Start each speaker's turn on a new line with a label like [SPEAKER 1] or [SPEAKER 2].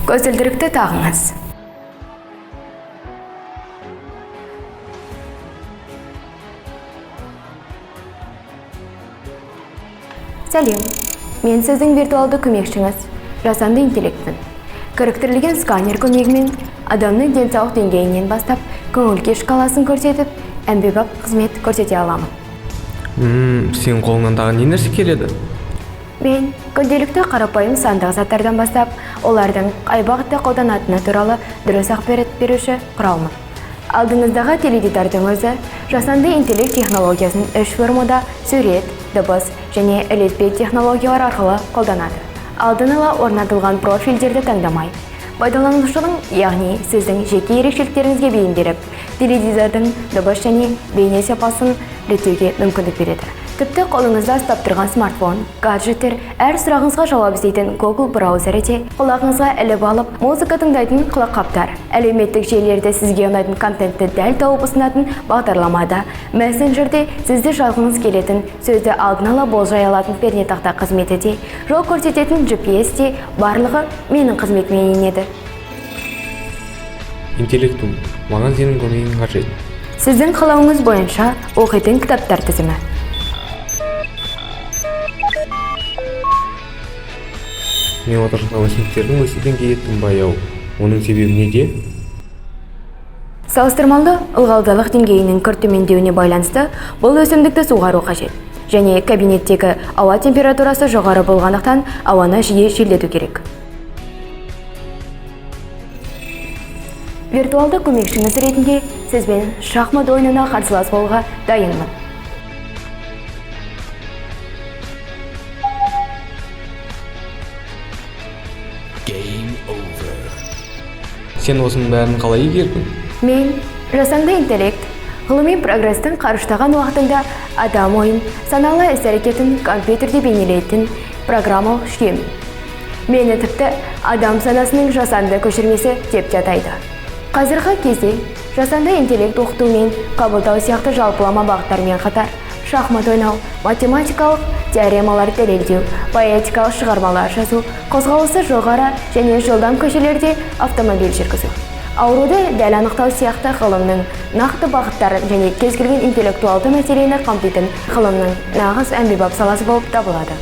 [SPEAKER 1] Көзілдірікті тағыңыз. Сәлем, мен сіздің виртуалды көмекшіңіз, жасанды интеллектпін. Кіріктірілген сканер көмегімен адамның денсаулық деңгейінен бастап көңіл-күй шкаласын көрсетіп, әмбебап қызмет көрсете аламын.
[SPEAKER 2] Сен қолыңнан тағы не нәрсе келеді?
[SPEAKER 1] Мен күнделікті қарапайым сандық заттардан бастап, олардың қай бағытта қолданатыны туралы дұрыс ақпарат беруші құралмын. Алдыңыздағы теледидардың өзі жасанды интеллект технологиясын үш формада сурет, дыбыс және ілеспе технологиялар арқылы қолданады. Алдын ала орнатылған профильдерді таңдамай, пайдаланушының, яғни сіздің жеке ерекшеліктеріңізге бейімделіп, теледидардың дыбыс және бейне сапасын реттеуге мүмкіндік береді. Тіпті қолыңызда ұстап тұрған смартфон, гаджеттер әр сұрағыңызға жауап іздейтін Google браузері де құлағыңызға іліп алып, музыка тыңдайтын құлаққаптар, әлеуметтік желілерде сізге ұнайтын контентті дәл тауып ұсынатын бағдарламада, мессенджерде сізді жазғыңыз келетін сөзді алдын ала болжай алатын пернетақта қызметі де, жол көрсететін GPS де барлығы менің қызметіме енеді.
[SPEAKER 2] Интеллектум, маған сенің көмегің қажет.
[SPEAKER 1] Сіздің қалауыңыз бойынша оқитын кітаптар тізімі.
[SPEAKER 2] Мен отырған өсімдіктердің өсу деңгейі тым баяу. Оның себебі неде?
[SPEAKER 1] Салыстырмалы ылғалдылық деңгейінің күрт төмендеуіне байланысты бұл өсімдікті суғару қажет. Және кабинеттегі ауа температурасы жоғары болғандықтан ауаны жиі желдету керек. Виртуалды көмекшіңіз ретінде сізбен шахмат ойынына қарсылас болуға дайынмын.
[SPEAKER 2] Сен осының бәрін қалай игердің?
[SPEAKER 1] Мен жасанды интеллект, ғылыми прогрестің қарыштаған уақытында адам ойын, саналы іс-әрекетін компьютерде бейнелейтін программалық жүйем. Мені тіпті адам санасының жасанды көшірмесі деп атайды. Қазіргі кезде жасанды интеллект оқыту мен қабылдау сияқты жалпылама бағыттармен қатар шахмат ойнау, математикалық теоремалар дәлелдеу, поэтикалық шығармалар жазу, қозғалысы жоғары және жылдам көшелерде автомобиль жүргізу. Ауруды дәл анықтау сияқты ғылымның нақты бағыттары және кез келген интеллектуалды мәселені қамтитын ғылымның нағыз әмбебап саласы болып табылады.